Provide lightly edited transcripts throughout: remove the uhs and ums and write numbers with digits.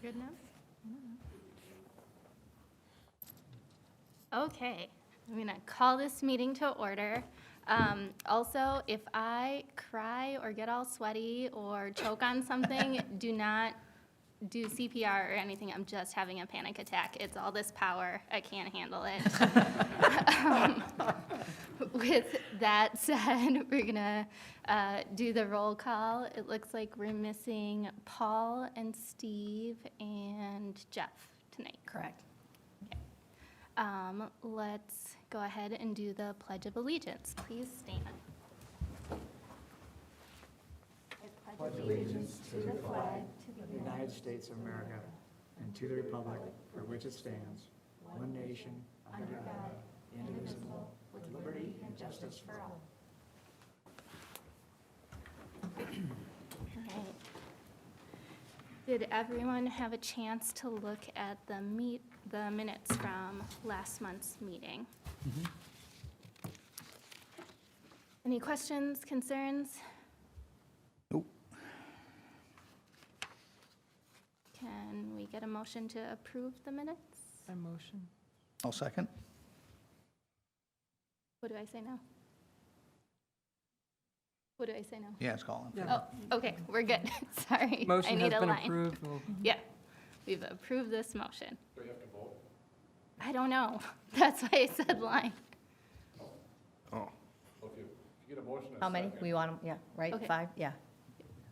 Good enough? Okay, I'm gonna call this meeting to order. Also, if I cry or get all sweaty or choke on something, do not do CPR or anything. I'm just having a panic attack. It's all this power. I can't handle it. With that said, we're gonna do the roll call. It looks like we're missing Paul and Steve and Jeff tonight. Correct. Let's go ahead and do the Pledge of Allegiance. Please stand. I Pledge allegiance to the flag of the United States of America and to the republic for which it stands, one nation, under God, indivisible, with liberty and justice for all. All right. Did everyone have a chance to look at the minutes from last month's meeting? Any questions, concerns? Nope. Can we get a motion to approve the minutes? A motion. I'll second. What do I say now? What do I say now? Yeah, it's calling. Oh, okay, we're good. Sorry, I Motion need has a been line. approved. We'll- Yeah, we've approved this motion. Do we have to vote? I don't know. That's why I said line. Oh. How many? We want them, yeah, right? Okay. 5, yeah.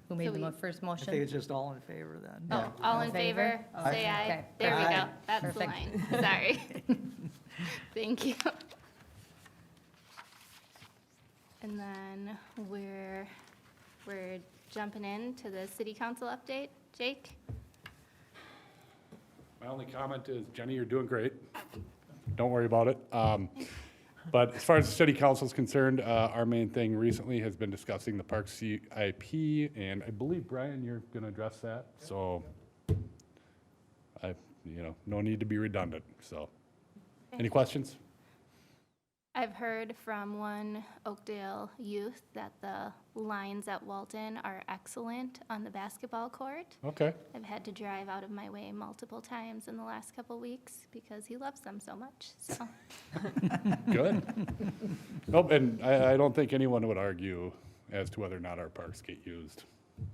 Who made So the we- first I think motion? it's just all in favor then. Oh, all in favor, Aye. say aye. Okay. There we go. Aye. That's the Perfect. line. Sorry. Thank you. And then we're jumping into the city council update. Jake? My only comment is, Jenny, you're doing great. Don't worry about it. But as far as the city council is concerned, our main thing recently has been discussing the park CIP, and I believe, Brian, you're going to address that. So, no need to be redundant, so. Any questions? I've heard from one Oakdale youth that the lines at Walton are excellent on the basketball court. Okay, I've had to drive out of my way multiple times in the last couple weeks because he loves them so much, so. good. Nope, and I don't think anyone would argue as to whether or not our parks get used.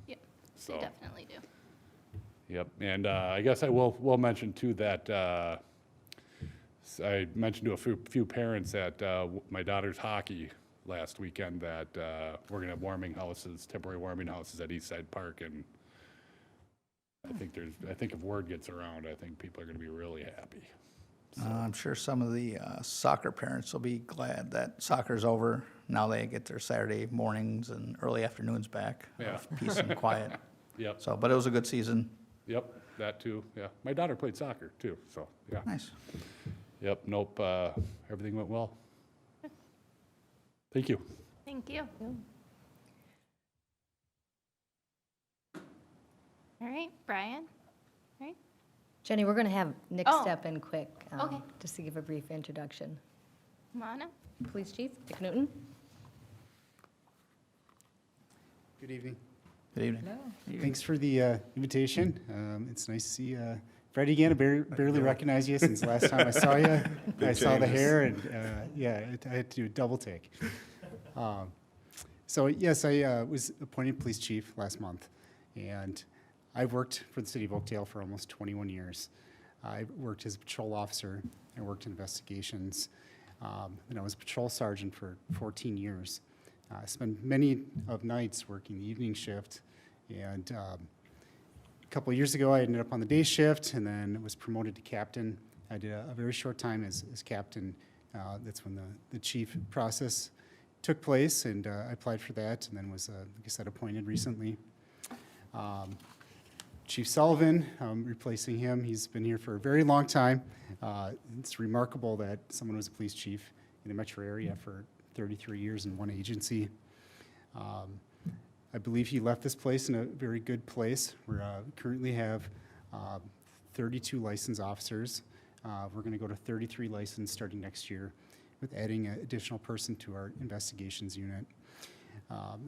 Yep, So. they definitely do. Yep, and I guess I will mention too that I mentioned to a few parents at my daughter's hockey last weekend that we're gonna have temporary warming houses at Eastside Park, and I think if word gets around, I think people are gonna be really happy. I'm sure some of the soccer parents will be glad that soccer's over. Now they get their Saturday mornings and early afternoons back. Yeah. Of peace and quiet. Yep, So, but it was a good season. yep, that too, yeah. My daughter played soccer too, so, yeah. Nice. Yep, nope, everything went well. Thank you. Thank you. All right, Brian? Right? Jenny, we're going to have Nick Oh. step in quick, Okay. just to give a brief introduction. Come on up. Police Chief Dick Newton. Good evening. Good evening. Thanks for the invitation. It's nice to see Freddie again. I barely recognize you since the last time I saw you. I saw the hair, and I had to do a double take. So yes, I was appointed police chief last month, and I've worked for the city of Oakdale for almost 21 years. I worked as a patrol officer. I worked in investigations, and I was a patrol sergeant for 14 years. I spent many of nights working the evening shift, and a couple of years ago, I ended up on the day shift and then was promoted to captain. I did a very short time as captain. That's when the chief process took place, and I applied for that, and then was, like I said, appointed recently. Chief Sullivan, replacing him. He's been here for a very long time. It's remarkable that someone was a police chief in the metro area for 33 years in one agency. I believe he left this place in a very good place. We currently have 32 licensed officers. We're going to go to 33 licensed starting next year, with adding an additional person to our investigations unit.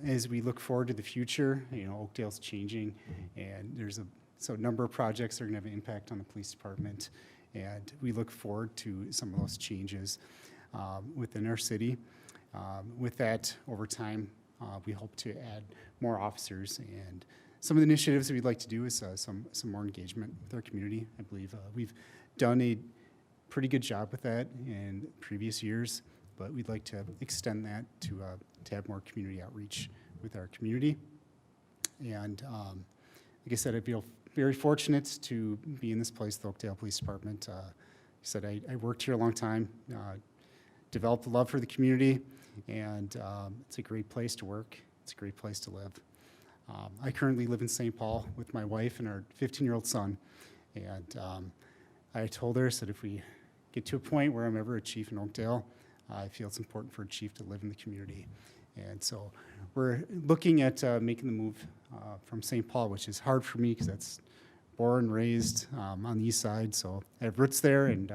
As we look forward to the future, Oakdale's changing, and there's So a number of projects are going to have an impact on the police department, and we look forward to some of those changes within our city. With that, over time, we hope to add more officers, and some of the initiatives that we'd like to do is some more engagement with our community. I believe we've done a pretty good job with that in previous years, but we'd like to extend that to have more community outreach with our community. And like I said, I feel very fortunate to be in this place, the Oakdale Police Department. Like I said, I worked here a long time, developed a love for the community, and it's a great place to work. It's a great place to live. I currently live in St. Paul with my wife and our 15-year-old son, and I told her, I said, if we get to a point where I'm ever a chief in Oakdale, I feel it's important for a chief to live in the community. And so we're looking at making the move from St. Paul, which is hard for me because that's born and raised on the east side, so I have roots there, and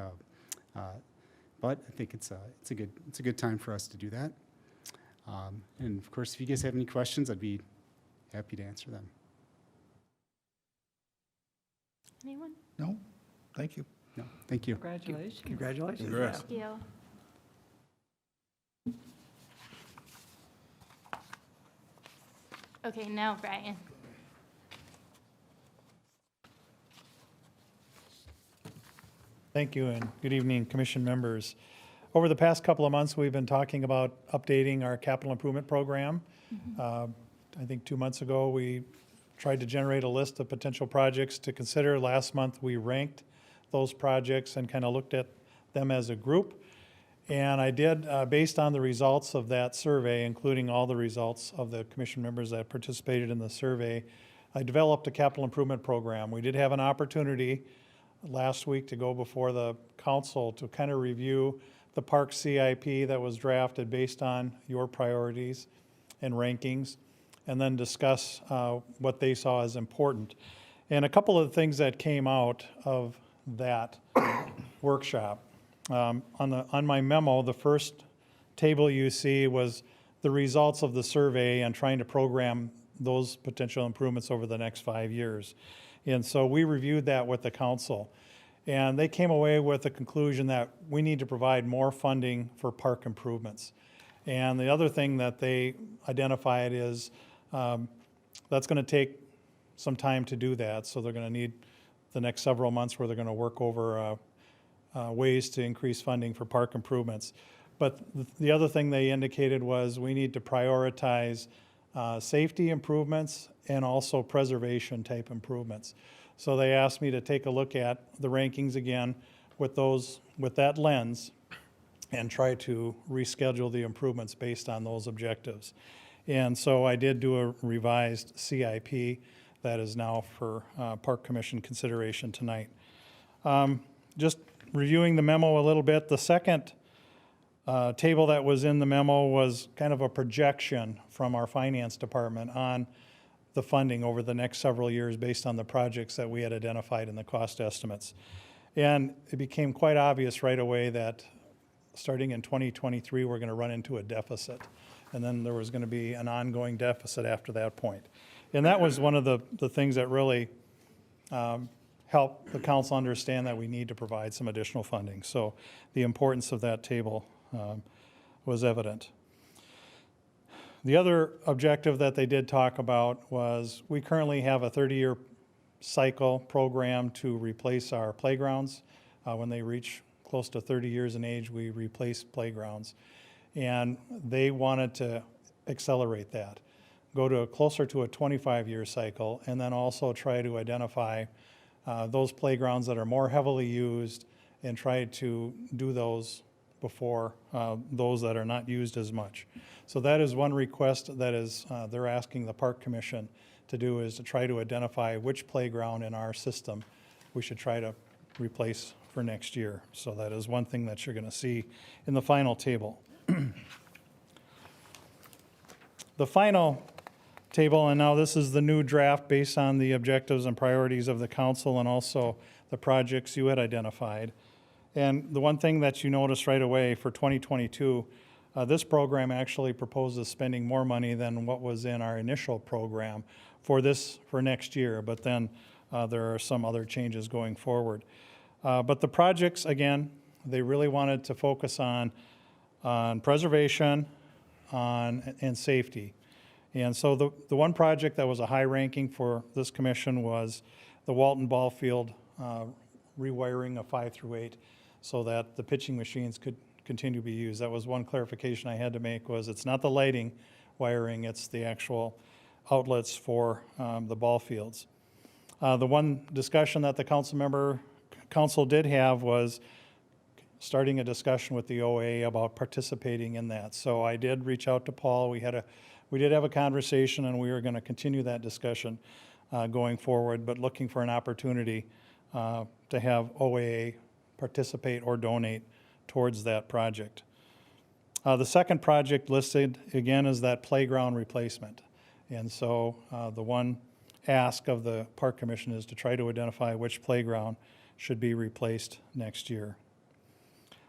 but I think it's a good time for us to do that. And of course, if you guys have any questions, I'd be happy to answer them. Anyone? No? Thank you. No, thank you. Congratulations. Congratulations. Congrats. Thank you. Okay, now Brian. Thank you, and good evening, Commission members. Over the past couple of months, we've been talking about updating our capital improvement program. I think 2 months ago, we tried to generate a list of potential projects to consider. Last month, we ranked those projects and kind of looked at them as a group. And I did, based on the results of that survey, including all the results of the commission members that participated in the survey, I developed a capital improvement program. We did have an opportunity last week to go before the council to kind of review the park CIP that was drafted based on your priorities and rankings, and then discuss what they saw as important. And a couple of things that came out of that workshop. On my memo, the first table you see was the results of the survey and trying to program those potential improvements over the next 5 years. And so we reviewed that with the council, and they came away with the conclusion that we need to provide more funding for park improvements. And the other thing that they identified is that's going to take some time to do that, so they're going to need the next several months where they're going to work over ways to increase funding for park improvements. But the other thing they indicated was we need to prioritize safety improvements and also preservation type improvements. So they asked me to take a look at the rankings again with that lens and try to reschedule the improvements based on those objectives. And so I did do a revised CIP that is now for Park Commission consideration tonight. Just reviewing the memo a little bit, the second table that was in the memo was kind of a projection from our finance department on the funding over the next several years based on the projects that we had identified in the cost estimates. And it became quite obvious right away that starting in 2023, we're going to run into a deficit. And then there was going to be an ongoing deficit after that point. And that was one of the things that really helped the council understand that we need to provide some additional funding. So the importance of that table was evident. The other objective that they did talk about was we currently have a 30-year cycle program to replace our playgrounds. When they reach close to 30 years in age, we replace playgrounds. And they wanted to accelerate that, go to closer to a 25-year cycle, and then also try to identify those playgrounds that are more heavily used and try to do those before those that are not used as much. So that is one request that is they're asking the Park Commission to do, is to try to identify which playground in our system we should try to replace for next year. So that is one thing that you're going to see in the final table. The final table, and now this is the new draft based on the objectives and priorities of the council and also the projects you had identified. And the one thing that you notice right away for 2022, this program actually proposes spending more money than what was in our initial program for next year. But then there are some other changes going forward. But the projects, again, they really wanted to focus on preservation, and safety. And so the one project that was a high ranking for this commission was the Walton Ball Field rewiring of 5 through 8 so that the pitching machines could continue to be used. That was one clarification I had to make, was it's not the lighting wiring, it's the actual outlets for the ball fields. The one discussion that the council did have was starting a discussion with the OA about participating in that. So I did reach out to Paul. We did have a conversation, and we are going to continue that discussion going forward, but looking for an opportunity to have OA participate or donate towards that project. The second project listed, again, is that playground replacement. And so the one ask of the Park Commission is to try to identify which playground should be replaced next year.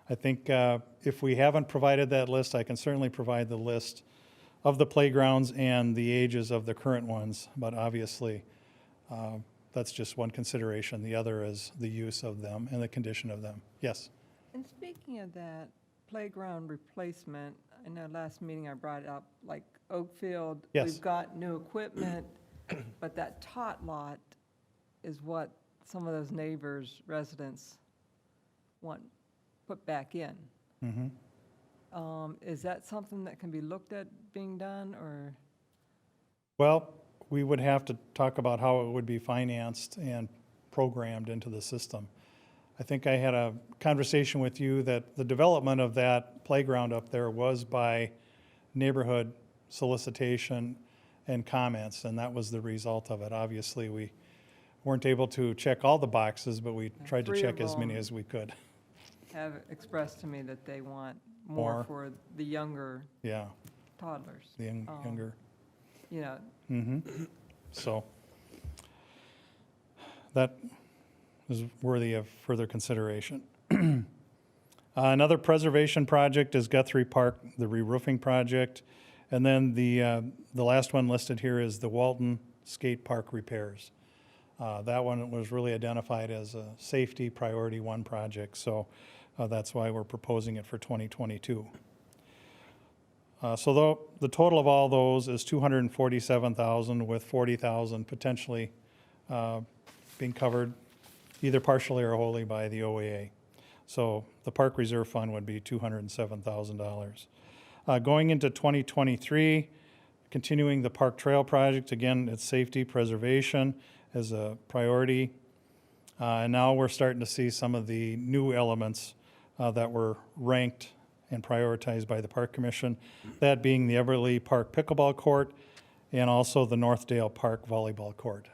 I think if we haven't provided that list, I can certainly provide the list of the playgrounds and the ages of the current ones, but obviously that's just one consideration. The other is the use of them and the condition of them. Yes? And speaking of that playground replacement, I know last meeting I brought up, like Oakfield. Yes. We've got new equipment, but that tot lot is what some of those neighbors, residents want put back in. Is that something that can be looked at being done, or? Well, we would have to talk about how it would be financed and programmed into the system. I think I had a conversation with you that the development of that playground up there was by neighborhood solicitation and comments, and that was the result of it. Obviously, we weren't able to check all the boxes, but we tried to 3 check of as many them as we could. Have expressed to me that they want more More. for the younger Yeah, toddlers. the younger. You know, So that is worthy of further consideration. Another preservation project is Guthrie Park, the re-roofing project. And then the last one listed here is the Walton Skate Park repairs. That one was really identified as a safety priority 1 project, so that's why we're proposing it for 2022. So the total of all those is $247,000, with $40,000 potentially being covered either partially or wholly by the OAA. So the Park Reserve Fund would be $207,000. Going into 2023, continuing the Park Trail project, again, it's safety preservation as a priority. And now we're starting to see some of the new elements that were ranked and prioritized by the Park Commission, that being the Everly Park Pickleball Court and also the Northdale Park Volleyball Court.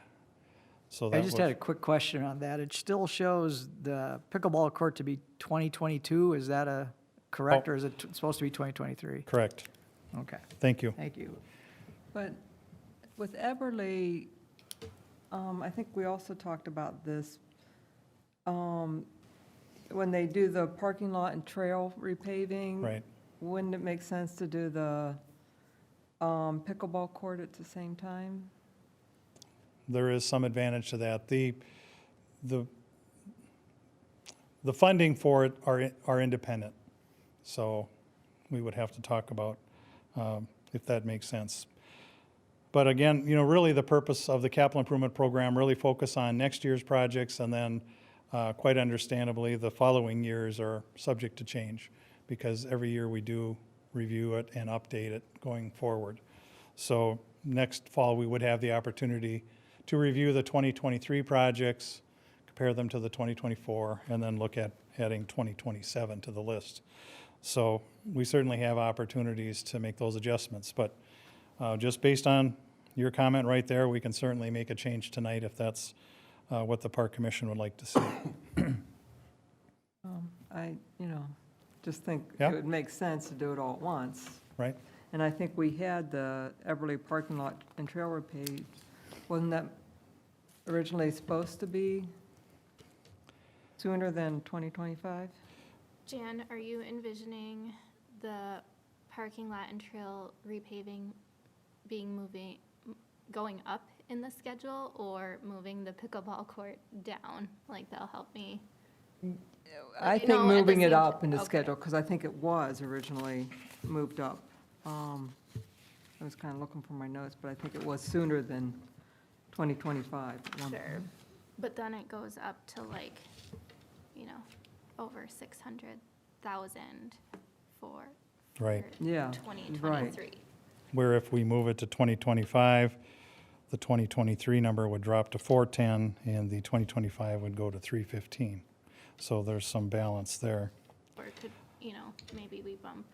So that I just had a quick question on that. It still shows the pickleball court to be 2022. Is that correct, or is it supposed to be 2023? Correct. Okay, Thank you. thank you. but with Eberly, I think we also talked about this. When they do the parking lot and trail repaving. Right. Wouldn't it make sense to do the pickleball court at the same time? There is some advantage to that. The funding for it are independent, so we would have to talk about if that makes sense. But again, really the purpose of the capital improvement program really focus on next year's projects, and then quite understandably, the following years are subject to change because every year we do review it and update it going forward. So next fall, we would have the opportunity to review the 2023 projects, compare them to the 2024, and then look at adding 2027 to the list. So we certainly have opportunities to make those adjustments, but just based on your comment right there, we can certainly make a change tonight if that's what the Park Commission would like to see. I, just think Yeah. it would make sense to do it all at once. Right? And I think we had the Eberly parking lot and trail repaved. Wasn't that originally supposed to be sooner than 2025? Jan, are you envisioning the parking lot and trail repaving going up in the schedule or moving the pickleball court down? Like, that'll help me. I you think know, at the moving it same up in the okay. schedule, because I think it was originally moved up. I was kind of looking for my notes, but I think it was sooner than 2025. at one Sure. point. But then it goes up to like, you know, over 600,000 for Right. Yeah, 2023. Where if we move it to 2025, the 2023 number would drop to 410, and the 2025 would go to 315. So there's some balance there. Or could, you know, maybe we bump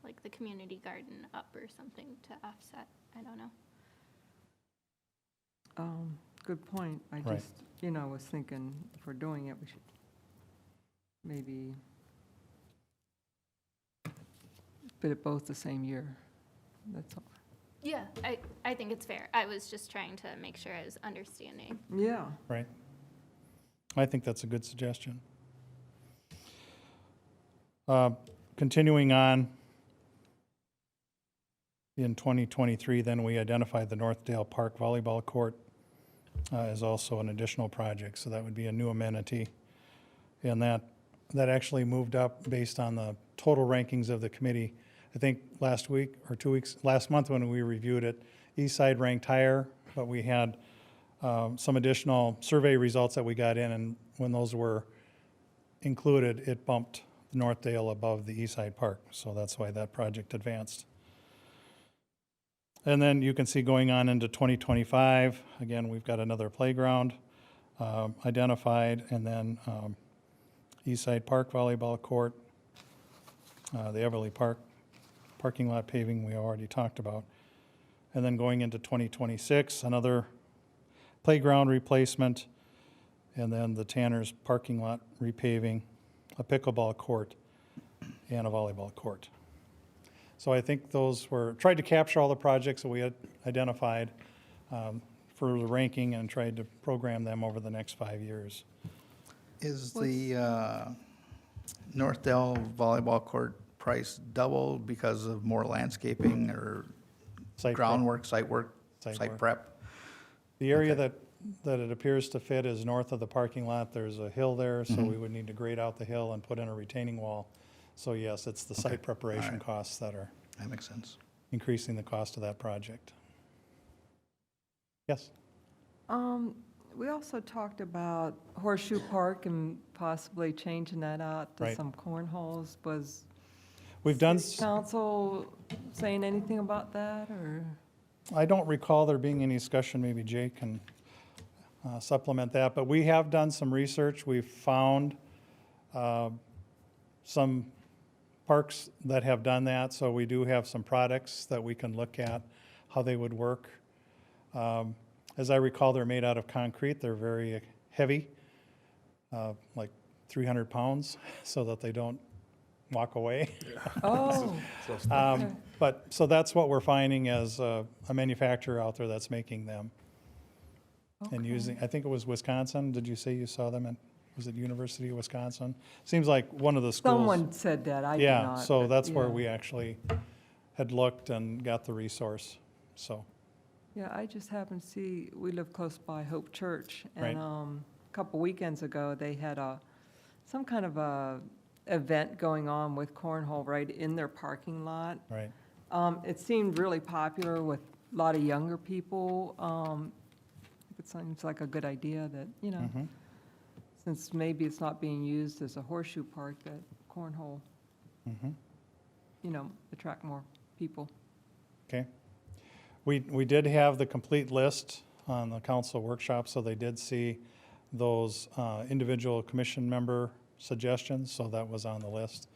like the community garden up or something to offset. I don't know. Good point. I Right. just, was thinking if we're doing it, we should maybe bid it both the same year. That's all. Yeah, I think it's fair. I was just trying to make sure I was understanding. Yeah. Right. I think that's a good suggestion. Continuing on, in 2023, then we identified the Northdale Park Volleyball Court as also an additional project, so that would be a new amenity. And that actually moved up based on the total rankings of the committee. I think last week or 2 weeks, last month when we reviewed it, East Side ranked higher, but we had some additional survey results that we got in, and when those were included, it bumped Northdale above the East Side Park, so that's why that project advanced. And then you can see going on into 2025, again, we've got another playground identified, and then East Side Park Volleyball Court, the Everly Park parking lot paving we already talked about. And then going into 2026, another playground replacement, and then the Tanner's parking lot repaving, a pickleball court, and a volleyball court. So I think those were, tried to capture all the projects that we had identified for the ranking and tried to program them over the next 5 years. Is the Northdale volleyball court price double because of more landscaping or Site prep. groundwork, site work, Site site work. prep? The area that it appears to fit is north of the parking lot. There's a hill there, so we would need to grade out the hill and put in a retaining wall. So yes, it's the site preparation right. costs that are That makes sense. increasing the cost of that project. Yes? We also talked about Horseshoe Park and possibly changing that out to Right. some cornholes. Was We've done, City Council saying anything about that, or? I don't recall there being any discussion, maybe Jay can supplement that, but we have done some research. We've found some parks that have done that, so we do have some products that we can look at, how they would work. As I recall, they're made out of concrete. They're very heavy, like 300 pounds, so that they don't walk away. Oh, But, so that's what we're finding as a manufacturer out there that's making them. And Okay. using, I think it was Wisconsin. Did you say you saw them at, was it University of Wisconsin? Seems like one of the schools. someone said that, I did Yeah, not. so but that's where yeah. we actually had looked and got the resource, so. Yeah, I just happened to see, we live close by Hope Church, Right. and a couple weekends ago, they had some kind of a event going on with cornhole right in their parking lot. Right, It seemed really popular with a lot of younger people. It seems like a good idea that, mhm, since maybe it's not being used as a horseshoe park, that cornhole, mhm. attract more people. Okay. We did have the complete list on the council workshop, so they did see those individual commission member suggestions, so that was on the list.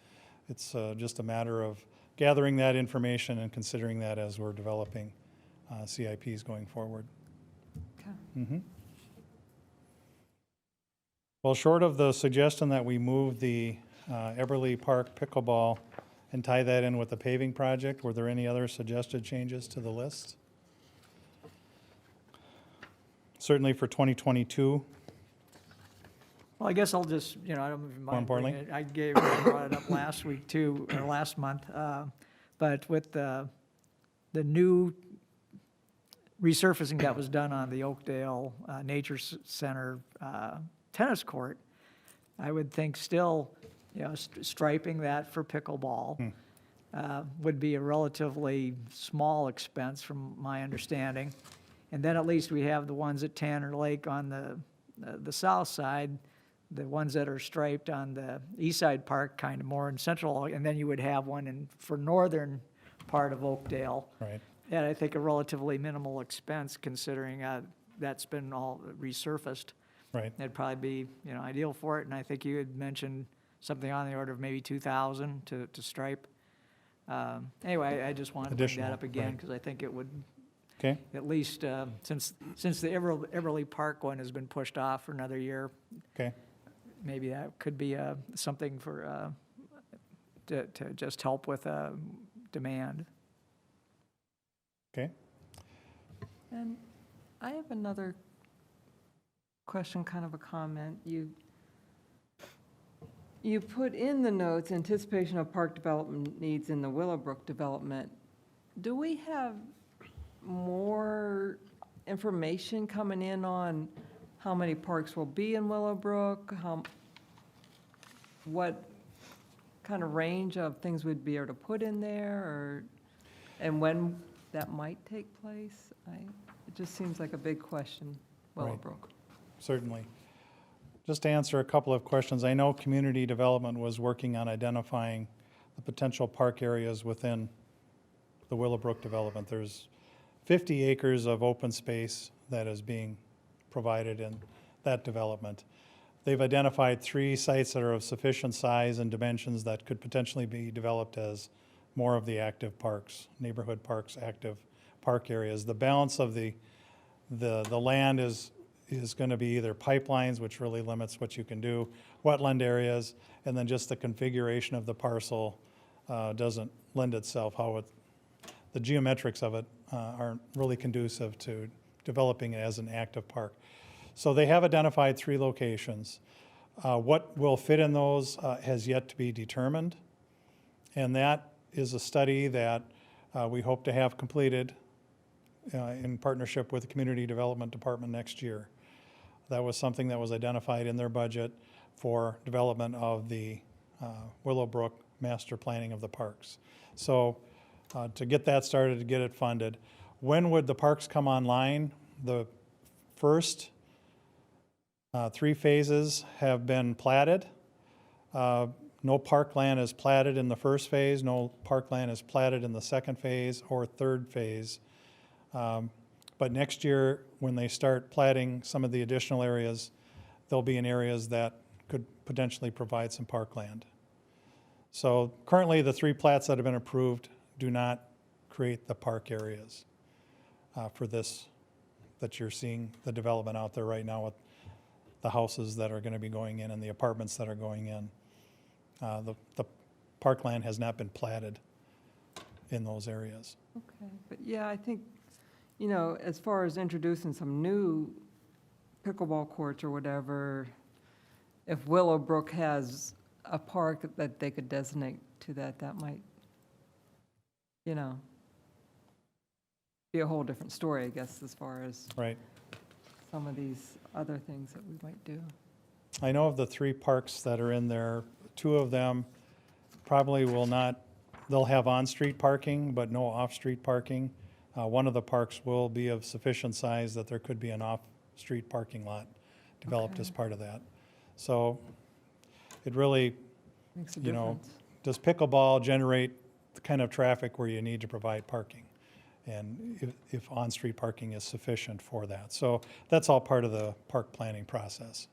It's just a matter of gathering that information and considering that as we're developing CIPs going forward. Okay. Mhm. Well, short of the suggestion that we move the Everly Park pickleball and tie that in with the paving project, were there any other suggested changes to the list? Certainly for 2022. Well, I guess I'll just, I don't even More mind bringing importantly? it. I brought it up last week too, or last month. But with the new resurfacing that was done on the Oakdale Nature Center tennis court, I would think still, you know, striping that for pickleball would be a relatively small expense from my understanding. And then at least we have the ones at Tanner Lake on the south side, the ones that are striped on the east side park, kind of more in central, and then you would have one for northern part of Oakdale. Right. And I think a relatively minimal expense considering that's been all resurfaced. Right. That'd probably be, you know, ideal for it, and I think you had mentioned something on the order of maybe 2,000 to stripe. Anyway, I just wanted to bring that Additional, up again, right. because I think it would, Okay, at least, since the Everly Park one has been pushed off for another year, okay. maybe that could be something for, to just help with demand. Okay. And I have another question, kind of a comment. You put in the notes, anticipation of park development needs in the Willowbrook development. Do we have more information coming in on how many parks will be in Willowbrook? What kind of range of things we'd be able to put in there, and when that might take place? It just seems like a big question, Right. Willowbrook. Certainly. Just to answer a couple of questions, I know community development was working on identifying the potential park areas within the Willowbrook development. There's 50 acres of open space that is being provided in that development. They've identified 3 sites that are of sufficient size and dimensions that could potentially be developed as more of the active parks, neighborhood parks, active park areas. The balance of the land is going to be either pipelines, which really limits what you can do, wetland areas, and then just the configuration of the parcel doesn't lend itself, the geometrics of it aren't really conducive to developing it as an active park. So they have identified 3 locations. What will fit in those has yet to be determined, and that is a study that we hope to have completed in partnership with the Community Development Department next year. That was something that was identified in their budget for development of the Willowbrook master planning of the parks. So to get that started, to get it funded. When would the parks come online? The first 3 phases have been platted. No parkland is platted in the first phase, no parkland is platted in the second phase or third phase. But next year, when they start platting some of the additional areas, they'll be in areas that could potentially provide some parkland. So currently, the 3 plats that have been approved do not create the park areas for this, that you're seeing the development out there right now with the houses that are going to be going in and the apartments that are going in. The parkland has not been platted in those areas. Okay, but yeah, I think, you know, as far as introducing some new pickleball courts or whatever, if Willowbrook has a park that they could designate to that, that might, you know, be a whole different story, I guess, as far as Right. some of these other things that we might do. I know of the 3 parks that are in there, 2 of them probably will not, they'll have on-street parking, but no off-street parking. One of the parks will be of sufficient size that there could be an off-street parking lot developed as part of that. So it really, Makes a you know, difference. does pickleball generate the kind of traffic where you need to provide parking? And if on-street parking is sufficient for that. So that's all part of the park planning process.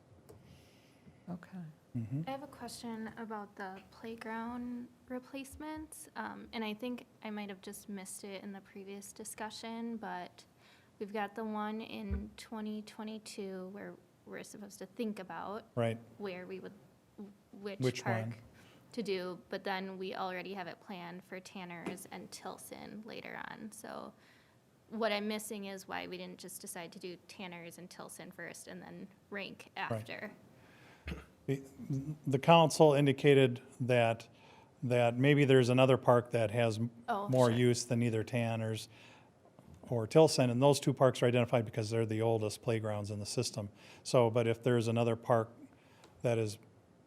Okay. I have a question about the playground replacements, and I think I might have just missed it in the previous discussion, but we've got the one in 2022 where we're supposed to think about Right. where we would, which Which park one? to do, but then we already have it planned for Tanner's and Tilson later on. So what I'm missing is why we didn't just decide to do Tanner's and Tilson first and then rank after. The council indicated that maybe there's another park that has Oh, more sure. use than either Tanner's. or Tilson, and those two parks are identified because they're the oldest playgrounds in the system. So, but if there's another park that is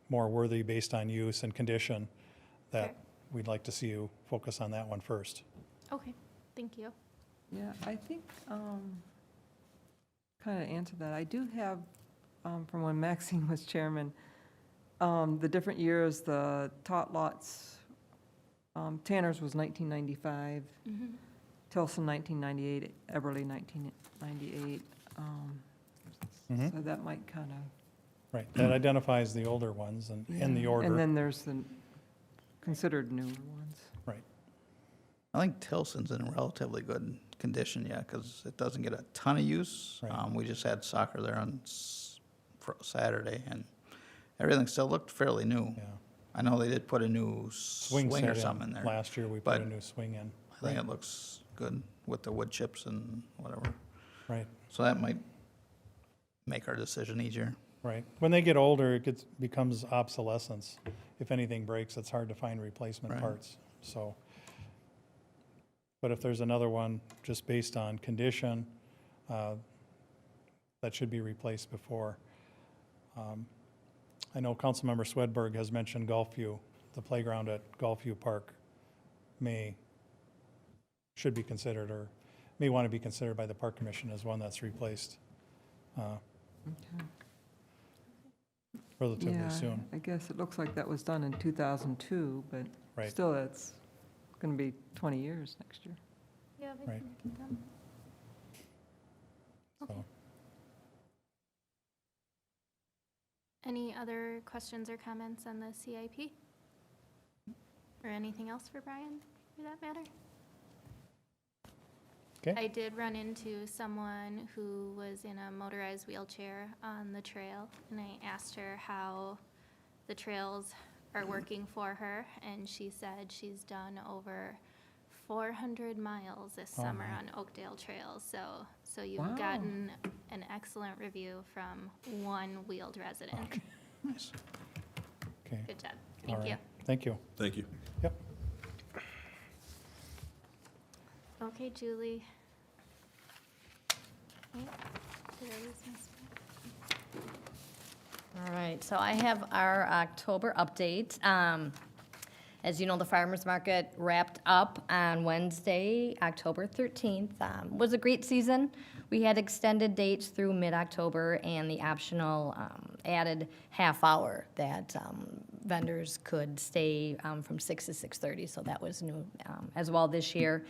more worthy based on use and condition, that Okay. we'd like to see you focus on that one first. Okay, thank you. Yeah, I think, kind of answer that. I do have, from when Maxine was chairman, the different years, the tot lots, Tanner's was 1995, Tilson 1998, Eberly 1998. Mhm. So that might kind of. Right, that identifies the older ones and in the order. And then there's the considered newer ones. Right, I think Tilson's in relatively good condition, yeah, because it doesn't get a ton of use. Right. We just had soccer there on Saturday, and everything still looked fairly new. yeah. I know they did put a new Swing swing or set something in in, there. last year we put but a new swing in. I think it looks good with the wood chips and whatever. Right, So that might make our decision easier. right. When they get older, it becomes obsolescence. If anything breaks, it's hard to find replacement Right. parts, so. But if there's another one, just based on condition, that should be replaced before. I know Councilmember Swedberg has mentioned Gulfview, the playground at Gulfview Park should be considered, or may want to be considered by the Park Commission as one that's replaced relatively Yeah, soon. I guess it looks like that was done in 2002, but Right. still, it's going to be 20 years next year. Yeah, we Right. can look at them. So, Any other questions or comments on the CIP? Or anything else for Brian, for that matter? Okay. I did run into someone who was in a motorized wheelchair on the trail, and I asked her how the trails are working for her, and she said she's done over 400 miles this Oh, summer my. on Oakdale trails. So you've Wow. gotten an excellent review from one wheeled resident. Nice. okay. Good job. All Thank you. right. Thank you. Thank you. Yep. Okay, Julie. Wait, did I lose my spot? All right, so I have our October update. As you know, the farmer's market wrapped up on Wednesday, October 13th. Was a great season. We had extended dates through mid-October and the optional added half hour that vendors could stay from 6 to 6:30, so that was new as well this year.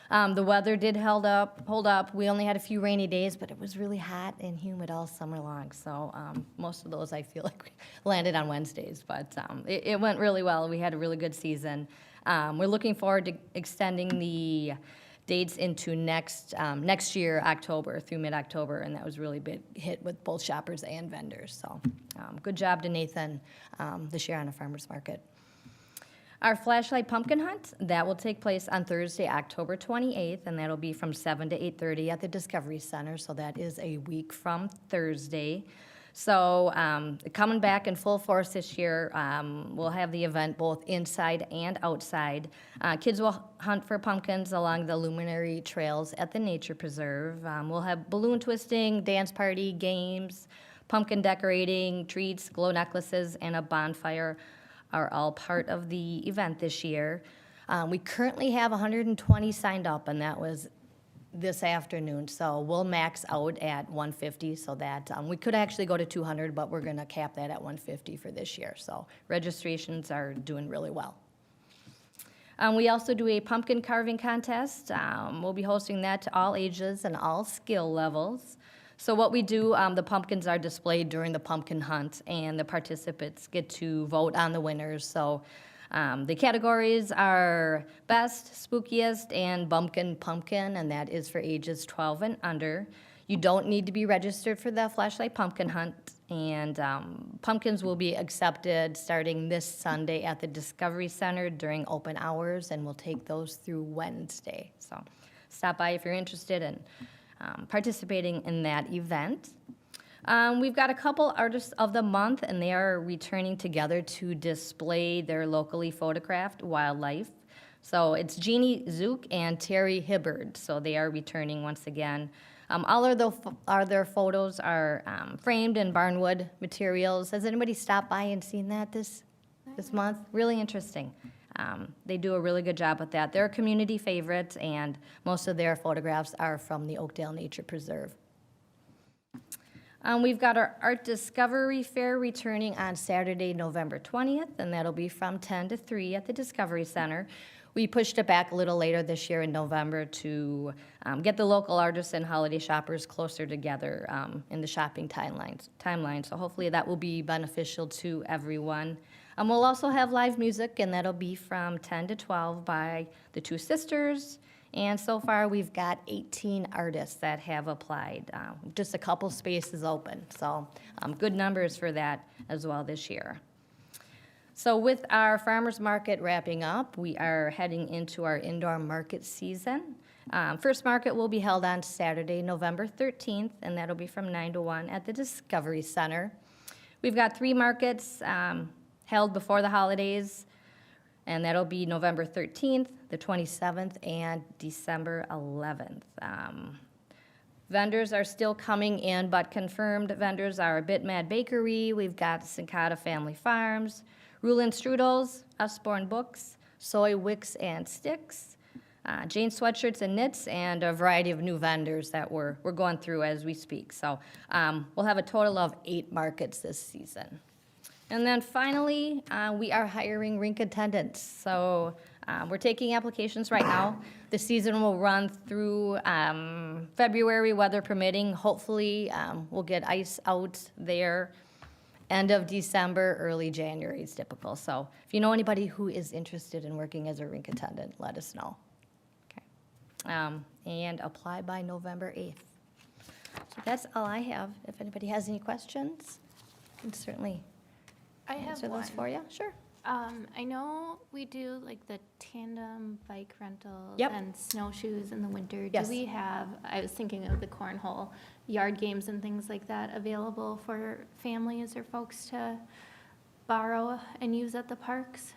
The weather did hold up. We only had a few rainy days, but it was really hot and humid all summer long. So most of those I feel like landed on Wednesdays, but it went really well. We had a really good season. We're looking forward to extending the dates into next year, October through mid-October, and that was really big hit with both shoppers and vendors. So good job to Nathan this year on a farmer's market. Our flashlight pumpkin hunt, that will take place on Thursday, October 28th, and that'll be from 7 to 8:30 at the Discovery Center, so that is a week from Thursday. So coming back in full force this year, we'll have the event both inside and outside. Kids will hunt for pumpkins along the luminary trails at the Nature Preserve. We'll have balloon twisting, dance party, games, pumpkin decorating, treats, glow necklaces, and a bonfire are all part of the event this year. We currently have 120 signed up, and that was this afternoon. So we'll max out at 150, so that we could actually go to 200, but we're going to cap that at 150 for this year. So registrations are doing really well. We also do a pumpkin carving contest. We'll be hosting that to all ages and all skill levels. So what we do, the pumpkins are displayed during the pumpkin hunt, and the participants get to vote on the winners. So the categories are best, spookiest, and bumpkin pumpkin, and that is for ages 12 and under. You don't need to be registered for the flashlight pumpkin hunt, and pumpkins will be accepted starting this Sunday at the Discovery Center during open hours, and we'll take those through Wednesday. So stop by if you're interested in participating in that event. We've got a couple artists of the month, and they are returning together to display their locally photographed wildlife. So it's Jeannie Zook and Terry Hibbard, so they are returning once again. All of their photos are framed in barnwood materials. Has anybody stopped by and seen that this month? Really interesting. They do a really good job with that. They're a community favorite, and most of their photographs are from the Oakdale Nature Preserve. We've got our Art Discovery Fair returning on Saturday, November 20th, and that'll be from 10 to 3 at the Discovery Center. We pushed it back a little later this year in November to get the local artists and holiday shoppers closer together in the shopping timeline. So hopefully that will be beneficial to everyone. We'll also have live music, and that'll be from 10 to 12 by the Two Sisters. And so far, we've got 18 artists that have applied, just a couple spaces open. So good numbers for that as well this year. So with our farmers market wrapping up, we are heading into our indoor market season. First market will be held on Saturday, November 13th, and that'll be from 9 to 1 at the Discovery Center. We've got 3 markets held before the holidays, and that'll be November 13th, the 27th, and December 11th. Vendors are still coming in, but confirmed vendors are Bit Mad Bakery, we've got Sincata Family Farms, Rulin Strudels, Usborne Books, Soy Wicks and Sticks, Jane Sweatshirts and Knits, and a variety of new vendors that we're going through as we speak. So we'll have a total of 8 markets this season. And then finally, we are hiring rink attendants. So we're taking applications right now. The season will run through February, weather permitting. Hopefully, we'll get ice out there end of December, early January is typical. So if you know anybody who is interested in working as a rink attendant, let us know. Okay. And apply by November 8th. So that's all I have. If anybody has any questions, I can certainly I have answer one. those for you. Sure. I know we do like the tandem bike rentals Yep. and snowshoes in the winter. Yes. Do we have, I was thinking of the cornhole, yard games and things like that available for families or folks to borrow and use at the parks?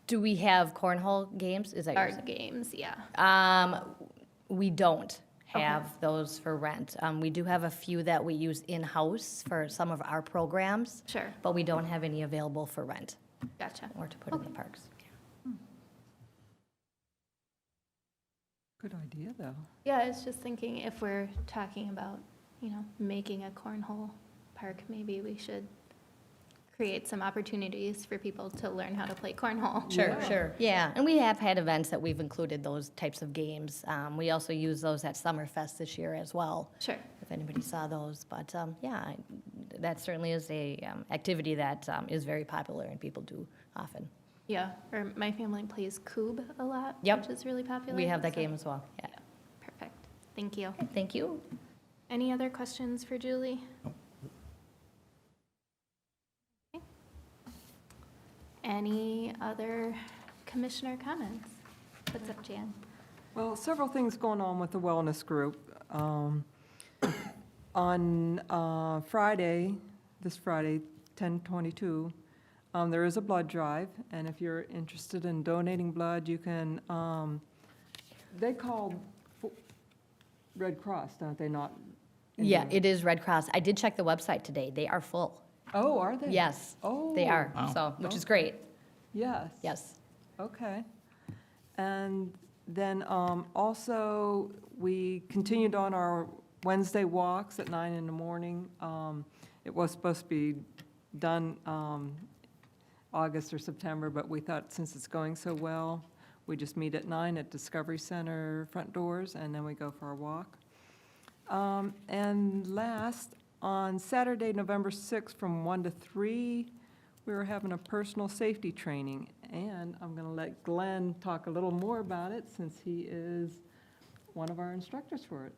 Do we have cornhole games? Is that what you're Yard games, yeah. saying? We don't Okay. have those for rent. We do have a few that we use in-house for some of our programs, Sure, but we don't have any available for rent gotcha. or to put in the parks. Good idea, though. Yeah, I was just thinking if we're talking about, making a cornhole park, maybe we should create some opportunities for people to learn how to play cornhole. Sure. Yeah, and we have had events that we've included those types of games. We also use those at Summerfest this year as well, Sure, if anybody saw those. But yeah, that certainly is a activity that is very popular and people do often. yeah. Or my family plays Coob a lot, Yep. which is really popular. We have that so- game as well, yeah. Perfect. Thank you. Thank you. Any other questions for Julie? Okay. Any other commissioner comments? What's up, Jan? Well, several things going on with the wellness group. On Friday, this Friday, 10/22, there is a blood drive, and if you're interested in donating blood, you can, they call Red Cross, don't they, not? Yeah, it is Red Cross. I did check the website today. They are full. Oh, are they? Yes, Oh. they are, Wow. so, which is great. Yes. Yes. Okay. And then also, we continued on our Wednesday walks at 9 in the morning. It was supposed to be done August or September, but we thought since it's going so well, we just meet at 9 at Discovery Center front doors, and then we go for a walk. And last, on Saturday, November 6th, from 1 to 3, we were having a personal safety training, and I'm going to let Glenn talk a little more about it since he is one of our instructors for it.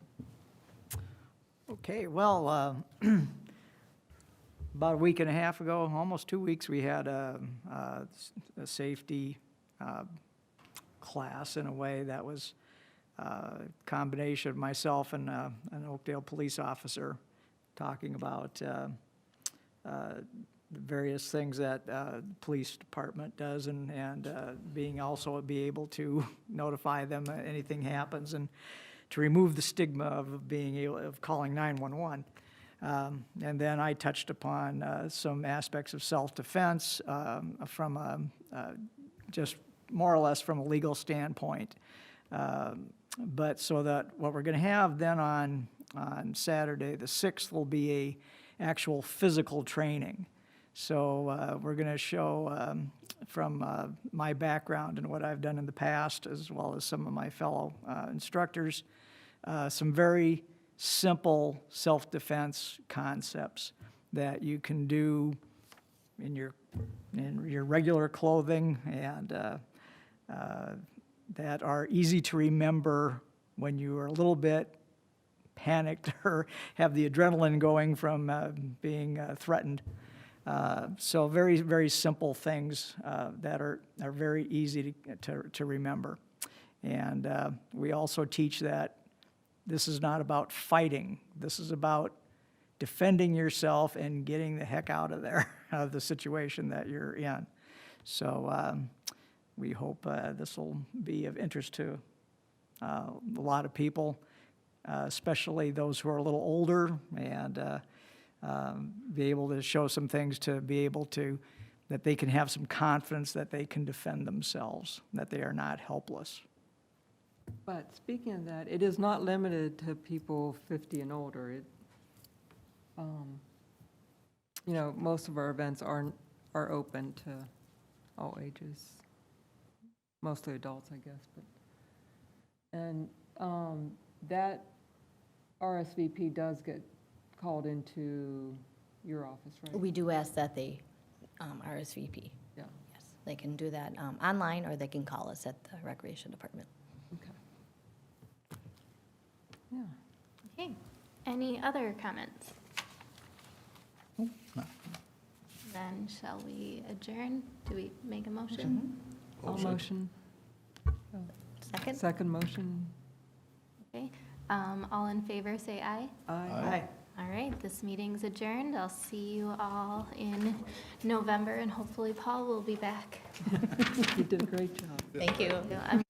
Okay, well, about a week and a half ago, almost 2 weeks, we had a safety class in a way that was a combination of myself and an Oakdale police officer talking about the various things that the police department does, and being also be able to notify them anything happens, and to remove the stigma of being able, of calling 911. And then I touched upon some aspects of self-defense from just more or less from a legal standpoint. But so that what we're going to have then on Saturday, the 6th, will be a actual physical training. So we're going to show from my background and what I've done in the past, as well as some of my fellow instructors, some very simple self-defense concepts that you can do in your regular clothing, and that are easy to remember when you are a little bit panicked or have the adrenaline going from being threatened. So very, very simple things that are very easy to remember. And we also teach that this is not about fighting. This is about defending yourself and getting the heck out of there, out of the situation that you're in. So we hope this will be of interest to a lot of people, especially those who are a little older, and be able to show some things to be able to, that they can have some confidence that they can defend themselves, that they are not helpless. But speaking of that, it is not limited to people 50 and older. It, you know, most of our events are open to all ages, mostly adults, I guess. But and that RSVP does get called into your office, right? We do ask that they RSVP. Yeah. Yes, they can do that online, or they can call us at the Recreation Department. Okay. Yeah. Okay, any other comments? No. Then shall we adjourn? Do we make a motion? All motion. Second? Second motion. Okay, all in favor, say aye. Aye. All right, this meeting's adjourned. I'll see you all in November, and hopefully Paul will be back. You did a great job. Thank you. I'm